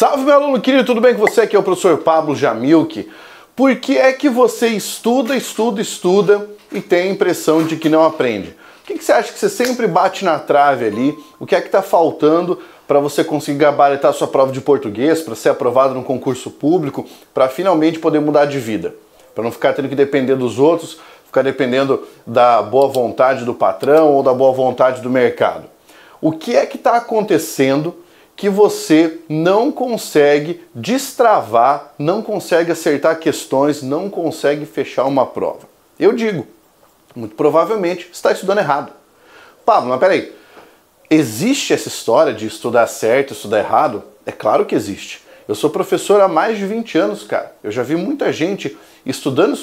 Salve, meu aluno querido, tudo bem com você? Aqui é o professor Pablo Jamilk. Por que é que você estuda e tem a impressão de que não aprende? O que você acha que você sempre bate na trave ali? O que é que está faltando para você conseguir gabaritar a sua prova de português, para ser aprovado num concurso público, para finalmente poder mudar de vida? Para não ficar tendo que depender dos outros, ficar dependendo da boa vontade do patrão ou da boa vontade do mercado. O que é que está acontecendo que você não consegue destravar, não consegue acertar questões, não consegue fechar uma prova? Eu digo, muito provavelmente está estudando errado. Pablo, mas peraí, existe essa história de estudar certo, estudar errado? É claro que existe. Eu sou professor há mais de 20 anos, cara. Eu já vi muita gente estudando,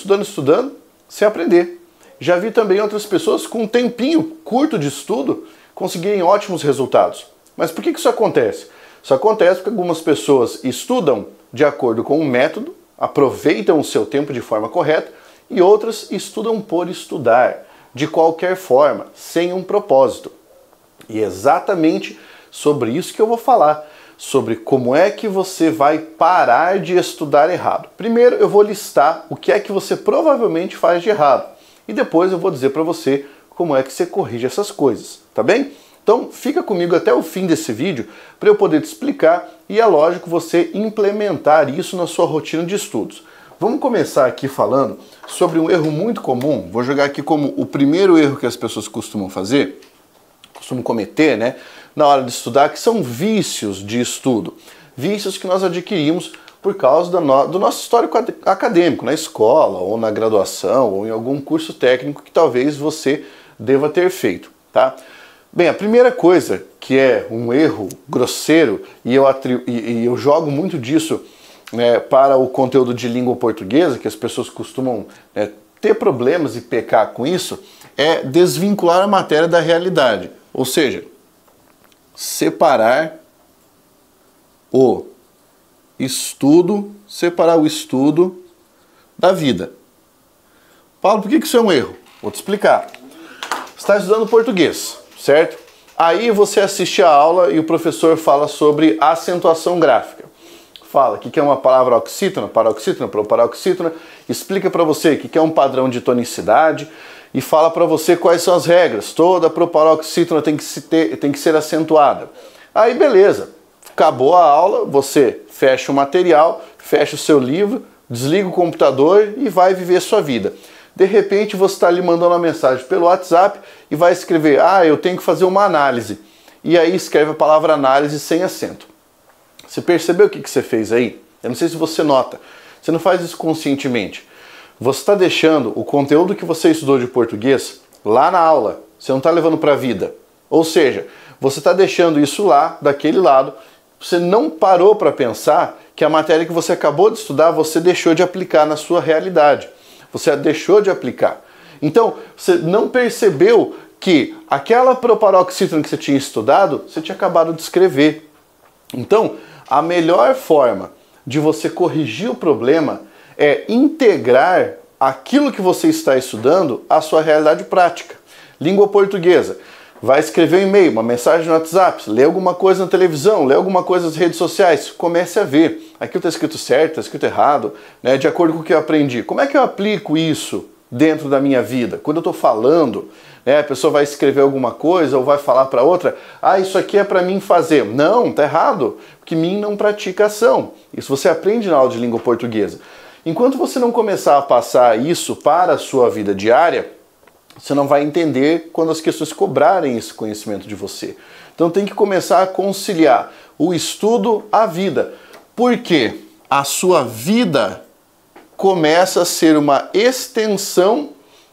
sem aprender. Já vi também outras pessoas com um tempinho curto de estudo conseguirem ótimos resultados. Mas por que isso acontece? Isso acontece porque algumas pessoas estudam de acordo com um método, aproveitam o seu tempo de forma correta, e outras estudam por estudar, de qualquer forma, sem um propósito. E é exatamente sobre isso que eu vou falar, sobre como é que você vai parar de estudar errado. Primeiro eu vou listar o que é que você provavelmente faz de errado, e depois eu vou dizer para você como é que você corrige essas coisas, tá bem? Então fica comigo até o fim desse vídeo para eu poder te explicar e é lógico você implementar isso na sua rotina de estudos. Vamos começar aqui falando sobre um erro muito comum, vou jogar aqui como o primeiro erro que as pessoas costumam fazer, costumam cometer, né, na hora de estudar, que são vícios de estudo. Vícios que nós adquirimos por causa do nosso histórico acadêmico, na escola, ou na graduação, ou em algum curso técnico que talvez você deva ter feito, tá? Bem, a primeira coisa que é um erro grosseiro, e eu jogo muito disso, né, para o conteúdo de língua portuguesa, que as pessoas costumam ter problemas e pecar com isso, é desvincular a matéria da realidade. Ou seja, separar o estudo da vida. Paulo, por que isso é um erro? Vou te explicar. Você está estudando português, certo? Aí você assiste a aula e o professor fala sobre acentuação gráfica. Fala o que é uma palavra oxítona, paroxítona, proparoxítona, explica para você o que é um padrão de tonicidade e fala para você quais são as regras. Toda proparoxítona tem que ser acentuada. Aí beleza, acabou a aula, você fecha o material, fecha o seu livro, desliga o computador e vai viver a sua vida. De repente você está ali mandando uma mensagem pelo WhatsApp e vai escrever, eu tenho que fazer uma análise. E aí escreve a palavra análise sem acento. Você percebeu o que você fez aí? Eu não sei se você nota. Você não faz isso conscientemente. Você está deixando o conteúdo que você estudou de português lá na aula. Você não está levando para a vida. Ou seja, você está deixando isso lá, daquele lado. Você não parou para pensar que a matéria que você acabou de estudar, você deixou de aplicar na sua realidade. Você deixou de aplicar. Então, você não percebeu que aquela proparoxítona que você tinha estudado, você tinha acabado de escrever. Então, a melhor forma de você corrigir o problema é integrar aquilo que você está estudando à sua realidade prática. Língua portuguesa. Vai escrever um e-mail, uma mensagem no WhatsApp, lê alguma coisa na televisão, lê alguma coisa nas redes sociais, comece a ver. Aquilo está escrito certo, está escrito errado, né, de acordo com o que eu aprendi. Como é que eu aplico isso dentro da minha vida? Quando eu estou falando, né, a pessoa vai escrever alguma coisa ou vai falar para outra, isso aqui é para mim fazer. Não, está errado, porque mim não pratica ação. Isso você aprende na aula de língua portuguesa. Enquanto você não começar a passar isso para a sua vida diária, você não vai entender quando as questões cobrarem esse conhecimento de você. Então tem que começar a conciliar o estudo à vida. Porque a sua vida começa a ser uma extensão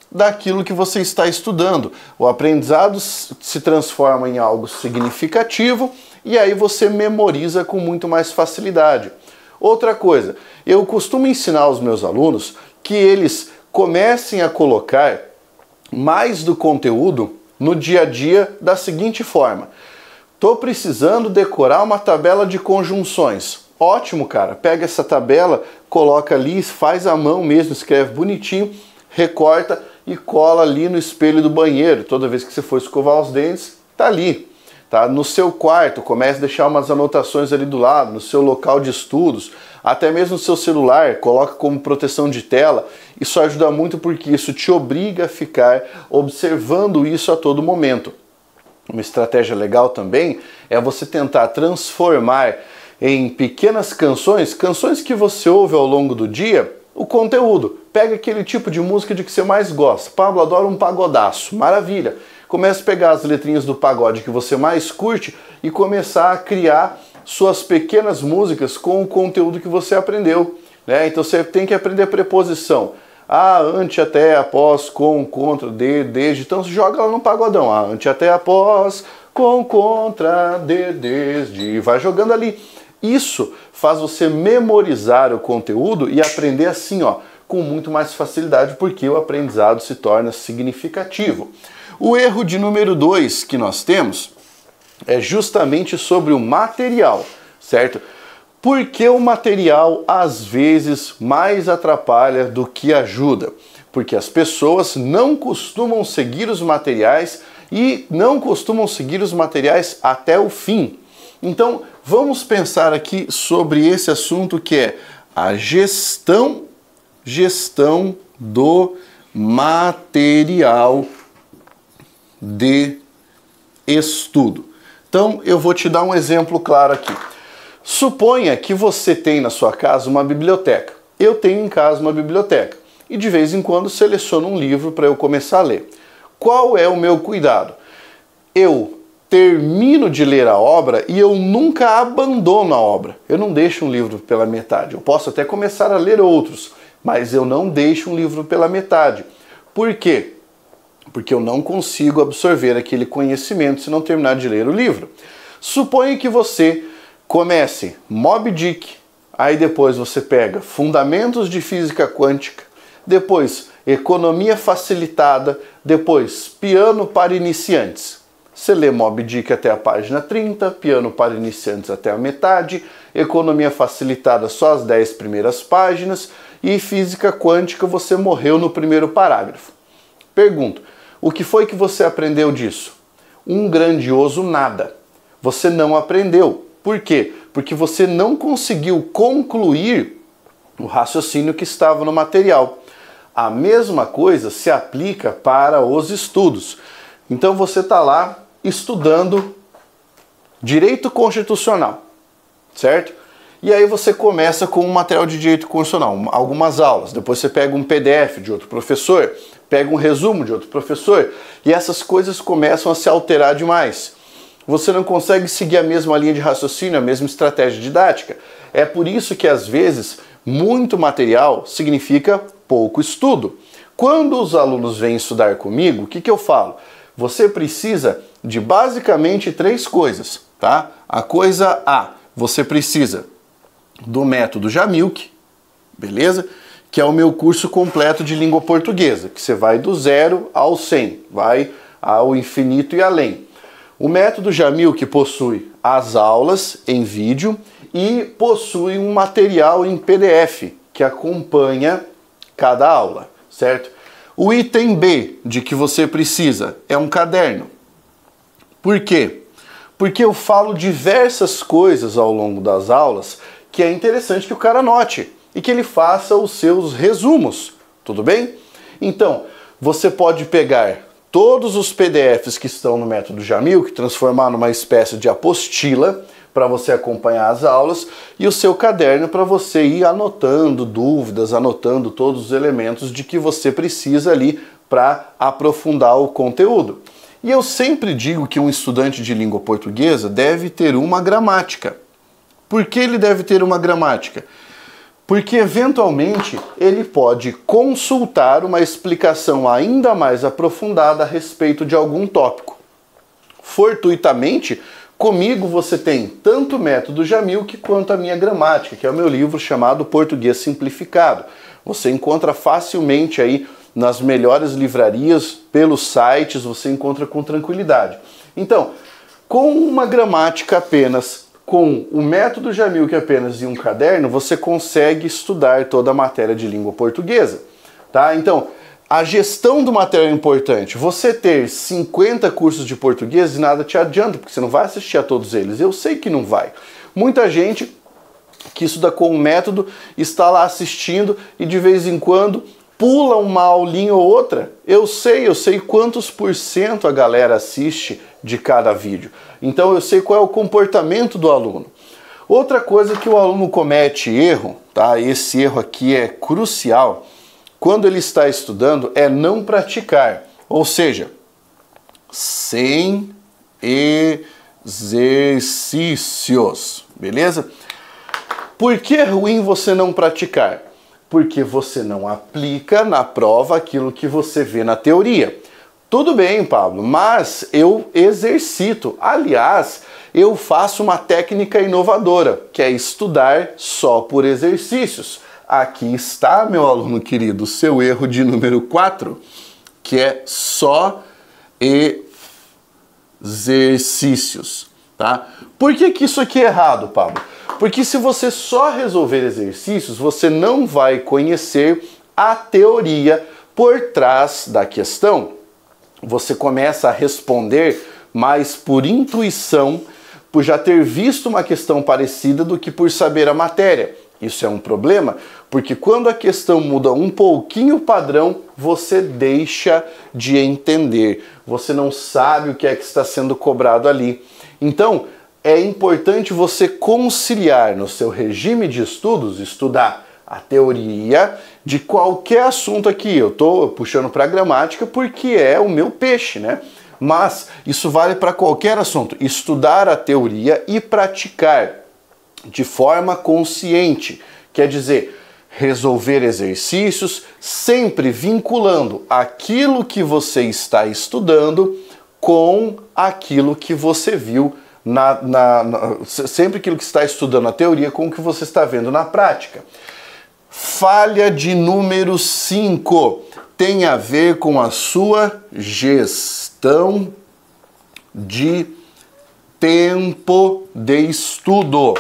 daquilo que você está estudando. O aprendizado se transforma em algo significativo e aí você memoriza com muito mais facilidade. Outra coisa, eu costumo ensinar aos meus alunos que eles comecem a colocar mais do conteúdo no dia a dia da seguinte forma. Estou precisando decorar uma tabela de conjunções. Ótimo, cara. Pega essa tabela, coloca ali, faz à mão mesmo, escreve bonitinho, recorta e cola ali no espelho do banheiro. Toda vez que você for escovar os dentes, tá ali. tá? No seu quarto, comece a deixar umas anotações ali do lado, no seu local de estudos, até mesmo no seu celular, coloca como proteção de tela. Isso ajuda muito porque isso te obriga a ficar observando isso a todo momento. Uma estratégia legal também é você tentar transformar em pequenas canções, canções que você ouve ao longo do dia, o conteúdo. Pega aquele tipo de música de que você mais gosta. Pablo, adora um pagodaço. Maravilha. Comece a pegar as letrinhas do pagode que você mais curte e começar a criar suas pequenas músicas com o conteúdo que você aprendeu, né? Então você tem que aprender preposição. Ante, até, após, com, contra, desde. Então você joga lá no pagodão. Ante, até, após, com, contra, desde. E vai jogando ali. Isso faz você memorizar o conteúdo e aprender assim, ó, com muito mais facilidade, porque o aprendizado se torna significativo. O erro de número 2 que nós temos é justamente sobre o material, certo? Porque o material às vezes mais atrapalha do que ajuda. Porque as pessoas não costumam seguir os materiais e não costumam seguir os materiais até o fim. Então, vamos pensar aqui sobre esse assunto que é a gestão do material de estudo. Então, eu vou te dar um exemplo claro aqui. Suponha que você tem na sua casa uma biblioteca. Eu tenho em casa uma biblioteca e de vez em quando seleciono um livro para eu começar a ler. Qual é o meu cuidado? Eu termino de ler a obra e eu nunca abandono a obra. Eu não deixo um livro pela metade. Eu posso até começar a ler outros, mas eu não deixo um livro pela metade. Por quê? Porque eu não consigo absorver aquele conhecimento se não terminar de ler o livro. Suponha que você comece Moby Dick, aí depois você pega Fundamentos de Física Quântica, depois Economia Facilitada, depois Piano para Iniciantes. Você lê Moby Dick até a página 30, Piano para Iniciantes até a metade, Economia Facilitada só as 10 primeiras páginas e Física Quântica você morreu no primeiro parágrafo. Pergunto, o que foi que você aprendeu disso? Um grandioso nada. Você não aprendeu. Por quê? Porque você não conseguiu concluir o raciocínio que estava no material. A mesma coisa se aplica para os estudos. Então você está lá estudando direito constitucional, certo? E aí você começa com um material de direito constitucional, algumas aulas, depois você pega um PDF de outro professor, pega um resumo de outro professor, e essas coisas começam a se alterar demais. Você não consegue seguir a mesma linha de raciocínio, a mesma estratégia didática. É por isso que às vezes muito material significa pouco estudo. Quando os alunos vêm estudar comigo, o que eu falo? Você precisa de basicamente 3 coisas, tá? A coisa A, você precisa do método Jamilk, beleza? Que é o meu curso completo de língua portuguesa, que você vai do 0 ao 100, vai ao infinito e além. O método Jamilk possui as aulas em vídeo e possui um material em PDF que acompanha cada aula, certo? O item B de que você precisa é um caderno. Por quê? Porque eu falo diversas coisas ao longo das aulas que é interessante que o cara anote e que ele faça os seus resumos, tudo bem? Então, você pode pegar todos os PDFs que estão no método Jamilk, transformar numa espécie de apostila para você acompanhar as aulas e o seu caderno para você ir anotando dúvidas, anotando todos os elementos de que você precisa ali para aprofundar o conteúdo. E eu sempre digo que um estudante de língua portuguesa deve ter uma gramática. Por que ele deve ter uma gramática? Porque eventualmente ele pode consultar uma explicação ainda mais aprofundada a respeito de algum tópico. Fortuitamente, comigo você tem tanto o método Jamilk quanto a minha gramática, que é o meu livro chamado Português Simplificado. Você encontra facilmente aí nas melhores livrarias, pelos sites, você encontra com tranquilidade. Então, com uma gramática apenas, com o método Jamilk apenas e um caderno, você consegue estudar toda a matéria de língua portuguesa, tá? Então, A gestão do material é importante. Você ter 50 cursos de português de nada te adianta, porque você não vai assistir a todos eles. Eu sei que não vai. Muita gente que estuda com um método está lá assistindo e de vez em quando pula uma aulinha ou outra. Eu sei quantos % a galera assiste de cada vídeo. Então eu sei qual é o comportamento do aluno. Outra coisa que o aluno comete erro, tá? Esse erro aqui é crucial, quando ele está estudando, é não praticar. Ou seja, sem exercícios, beleza? Por que é ruim você não praticar? Porque você não aplica na prova aquilo que você vê na teoria. Tudo bem, Pablo, mas eu exercito. Aliás, eu faço uma técnica inovadora, que é estudar só por exercícios. Aqui está, meu aluno querido, o seu erro de número 4, que é só exercícios, tá? Por que isso aqui é errado, Pablo? Porque se você só resolver exercícios, você não vai conhecer a teoria por trás da questão. Você começa a responder mais por intuição, por já ter visto uma questão parecida do que por saber a matéria. Isso é um problema, porque quando a questão muda um pouquinho o padrão, você deixa de entender. Você não sabe o que é que está sendo cobrado ali. Então, é importante você conciliar no seu regime de estudos, estudar a teoria de qualquer assunto aqui. Eu estou puxando para a gramática porque é o meu peixe, né? Mas isso vale para qualquer assunto. Estudar a teoria e praticar de forma consciente. Quer dizer, resolver exercícios sempre vinculando aquilo que você está estudando com aquilo que você viu sempre aquilo que está estudando na teoria com o que você está vendo na prática. Falha de número 5 tem a ver com a sua gestão de tempo de estudo.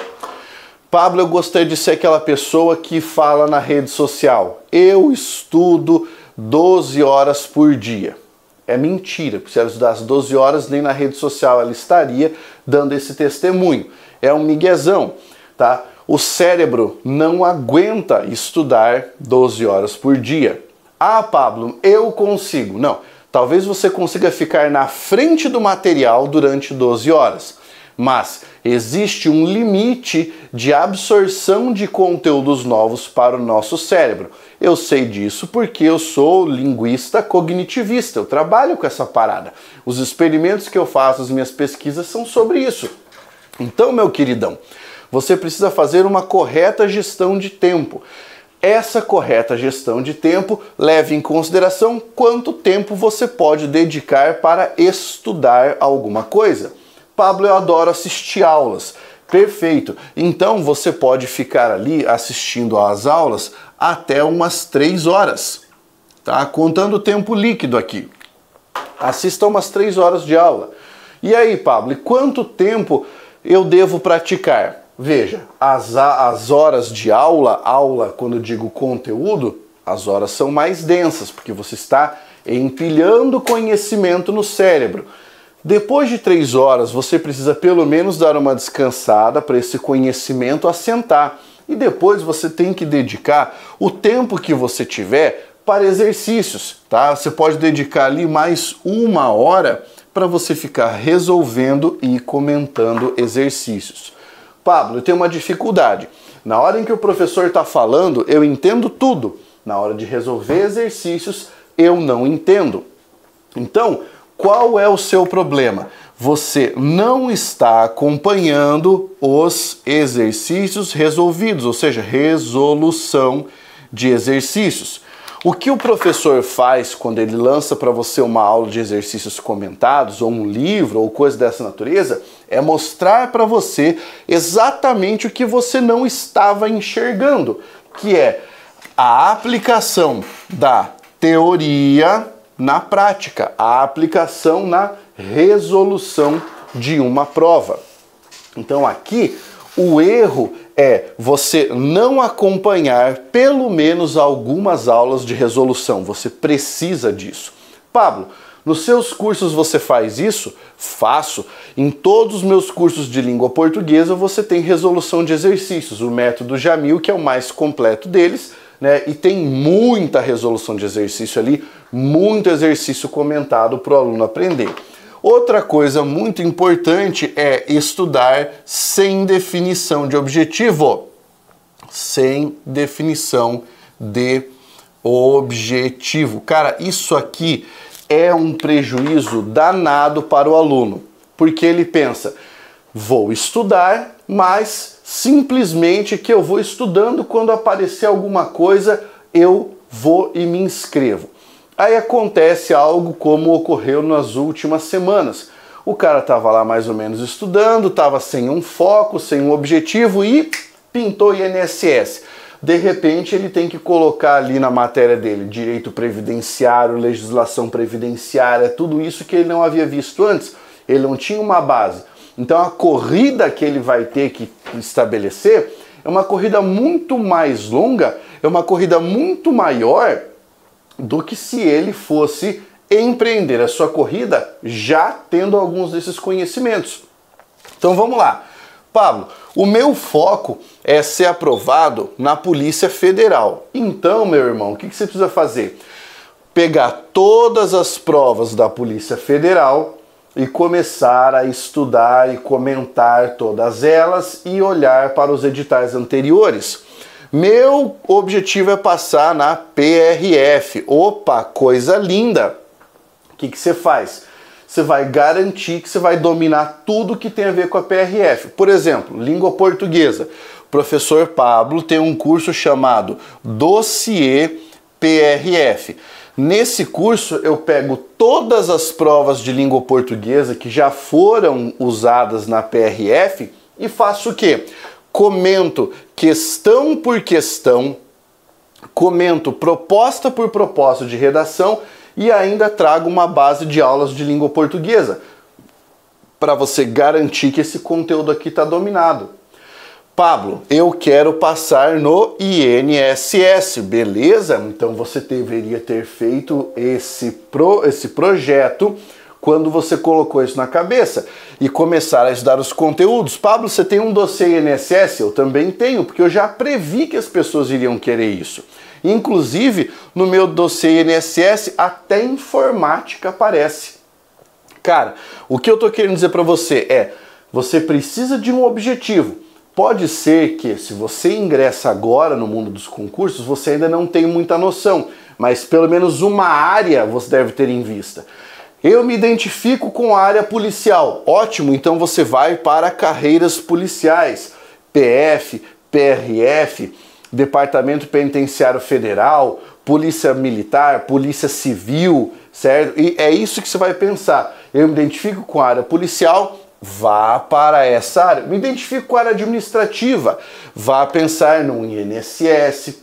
Pablo, eu gostaria de ser aquela pessoa que fala na rede social: eu estudo 12 horas por dia. É mentira, porque se ela estudasse 12 horas, nem na rede social ela estaria dando esse testemunho. É um miguezão, tá? O cérebro não aguenta estudar 12 horas por dia. Ah, Pablo, eu consigo. Não, talvez você consiga ficar na frente do material durante 12 horas. Mas existe um limite de absorção de conteúdos novos para o nosso cérebro. Eu sei disso porque eu sou linguista cognitivista, eu trabalho com essa parada. Os experimentos que eu faço, as minhas pesquisas são sobre isso. Então, meu queridão, você precisa fazer uma correta gestão de tempo. Essa correta gestão de tempo leva em consideração quanto tempo você pode dedicar para estudar alguma coisa. Pablo, eu adoro assistir aulas. Perfeito. Então você pode ficar ali assistindo às aulas até umas 3 horas, tá? Contando o tempo líquido aqui. Assista umas 3 horas de aula. E aí, Pablo, e quanto tempo eu devo praticar? Veja, as horas de aula, quando eu digo conteúdo, as horas são mais densas, porque você está empilhando conhecimento no cérebro. Depois de 3 horas, você precisa pelo menos dar uma descansada para esse conhecimento assentar. E depois você tem que dedicar o tempo que você tiver para exercícios, tá? Você pode dedicar ali mais 1 hora para você ficar resolvendo e comentando exercícios. Pablo, eu tenho uma dificuldade. Na hora em que o professor está falando, eu entendo tudo. Na hora de resolver exercícios, eu não entendo. Então, qual é o seu problema? Você não está acompanhando os exercícios resolvidos, ou seja, resolução de exercícios. O que o professor faz quando ele lança para você uma aula de exercícios comentados, ou um livro, ou coisa dessa natureza, é mostrar para você exatamente o que você não estava enxergando, que é a aplicação da teoria na prática, a aplicação na resolução de uma prova. Então aqui, O erro é você não acompanhar pelo menos algumas aulas de resolução. Você precisa disso. Pablo, nos seus cursos você faz isso? Faço. Em todos os meus cursos de língua portuguesa você tem resolução de exercícios. O método Jamil, que é o mais completo deles, né? E tem muita resolução de exercício ali, muito exercício comentado para o aluno aprender. Outra coisa muito importante é estudar sem definição de objetivo. Sem definição de objetivo. Cara, isso aqui é um prejuízo danado para o aluno, porque ele pensa, vou estudar, mas simplesmente que eu vou estudando, quando aparecer alguma coisa, eu vou e me inscrevo. Aí acontece algo como ocorreu nas últimas semanas. O cara estava lá mais ou menos estudando, estava sem um foco, sem um objetivo e pintou INSS. De repente ele tem que colocar ali na matéria dele direito previdenciário, legislação previdenciária, tudo isso que ele não havia visto antes. Ele não tinha uma base. Então a corrida que ele vai ter que estabelecer é uma corrida muito mais longa, é uma corrida muito maior do que se ele fosse empreender a sua corrida já tendo alguns desses conhecimentos. Então vamos lá. Pablo, o meu foco é ser aprovado na Polícia Federal. Então, meu irmão, o que você precisa fazer? Pegar todas as provas da Polícia Federal e começar a estudar e comentar todas elas e olhar para os editais anteriores. Meu objetivo é passar na PRF. Opa, coisa linda! O que você faz? Você vai garantir que você vai dominar tudo que tem a ver com a PRF. Por exemplo, língua portuguesa. O professor Pablo tem um curso chamado Dossiê PRF. Nesse curso eu pego todas as provas de língua portuguesa que já foram usadas na PRF e faço o quê? Comento questão por questão, comento proposta por proposta de redação e ainda trago uma base de aulas de língua portuguesa para você garantir que esse conteúdo aqui está dominado. Pablo, eu quero passar no INSS, beleza? Então você deveria ter feito esse projeto quando você colocou isso na cabeça e começar a estudar os conteúdos. Pablo, você tem um dossiê INSS? Eu também tenho, porque eu já previ que as pessoas iriam querer isso. Inclusive, no meu dossiê INSS, até informática aparece. Cara, o que eu tô querendo dizer para você é, você precisa de um objetivo. Pode ser que, se você ingressa agora no mundo dos concursos, você ainda não tem muita noção, mas pelo menos uma área você deve ter em vista. Eu me identifico com a área policial. Ótimo, então você vai para carreiras policiais. PF, PRF, Departamento Penitenciário Federal, Polícia Militar, Polícia Civil, certo? E é isso que você vai pensar. Eu me identifico com a área policial, vá para essa área. Me identifico com a área administrativa, vá pensar no INSS,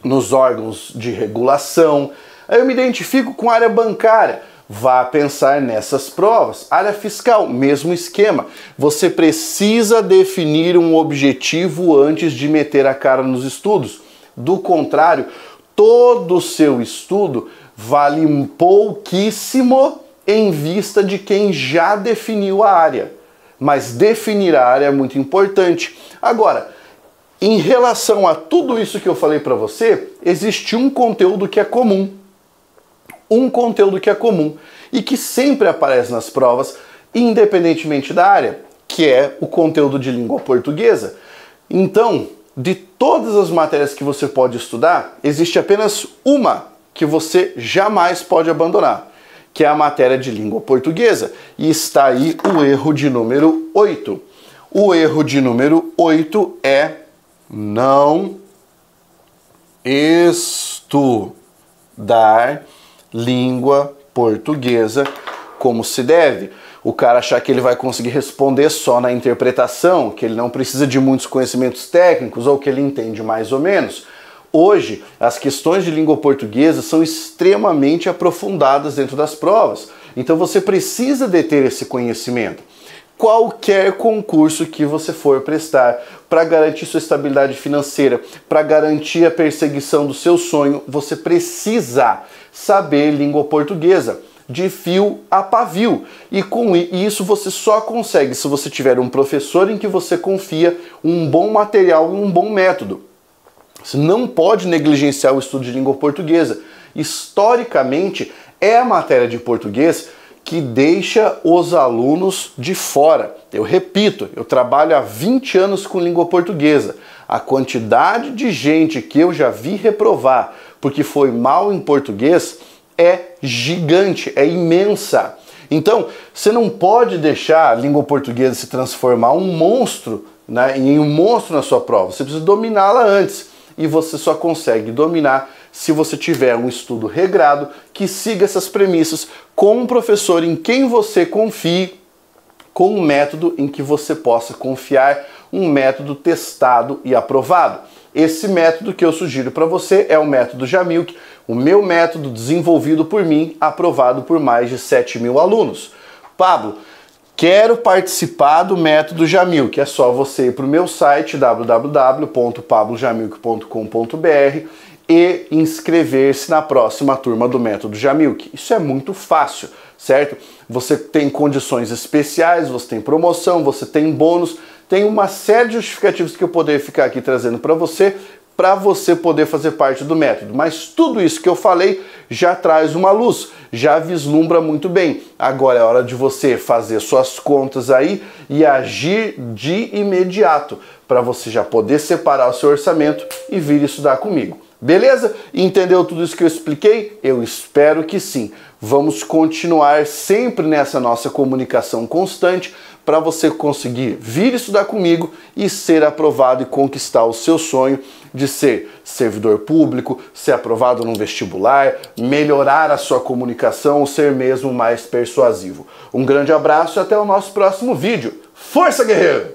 nos órgãos de regulação. Eu me identifico com a área bancária, vá pensar nessas provas. Área fiscal, mesmo esquema. Você precisa definir um objetivo antes de meter a cara nos estudos. Do contrário, todo o seu estudo vale pouquíssimo em vista de quem já definiu a área. Mas definir a área é muito importante. Agora, em relação a tudo isso que eu falei para você, existe um conteúdo que é comum. Um conteúdo que é comum e que sempre aparece nas provas, independentemente da área, que é o conteúdo de língua portuguesa. Então, de todas as matérias que você pode estudar, existe apenas uma que você jamais pode abandonar, que é a matéria de língua portuguesa. E está aí o erro de número 8. O erro de número 8 é não estudar língua portuguesa como se deve. O cara achar que ele vai conseguir responder só na interpretação, que ele não precisa de muitos conhecimentos técnicos ou que ele entende mais ou menos. Hoje, as questões de língua portuguesa são extremamente aprofundadas dentro das provas. Então você precisa de ter esse conhecimento. qualquer concurso que você for prestar, para garantir sua estabilidade financeira, para garantir a perseguição do seu sonho, você precisa saber língua portuguesa, de fio a pavio. E com isso você só consegue se você tiver um professor em que você confia, um bom material e um bom método. Você não pode negligenciar o estudo de língua portuguesa. Historicamente, é a matéria de português que deixa os alunos de fora. Eu repito, eu trabalho há 20 anos com língua portuguesa. A quantidade de gente que eu já vi reprovar porque foi mal em português é gigante, é imensa. Então, você não pode deixar a língua portuguesa se transformar em um monstro na sua prova. Você precisa dominá-la antes. E você só consegue dominar se você tiver um estudo regrado que siga essas premissas com um professor em quem você confie, com um método em que você possa confiar, um método testado e aprovado. Esse método que eu sugiro para você é o método Jamilk, o meu método desenvolvido por mim, aprovado por mais de 7.000 alunos. Pablo, quero participar do método Jamilk. É só você ir para o meu site www.pablojamilk.com.br e inscrever-se na próxima turma do método Jamilk. Isso é muito fácil, certo? Você tem condições especiais, você tem promoção, você tem bônus, tem uma série de justificativos que eu poderia ficar aqui trazendo para você poder fazer parte do método. Mas tudo isso que eu falei já traz uma luz, já vislumbra muito bem. Agora é hora de você fazer suas contas aí e agir de imediato, para você já poder separar o seu orçamento e vir estudar comigo. Beleza? Entendeu tudo isso que eu expliquei? Eu espero que sim. Vamos continuar sempre nessa nossa comunicação constante para você conseguir vir estudar comigo e ser aprovado e conquistar o seu sonho de ser servidor público, ser aprovado num vestibular, melhorar a sua comunicação ou ser mesmo mais persuasivo. Um grande abraço e até o nosso próximo vídeo. Força, guerreiro!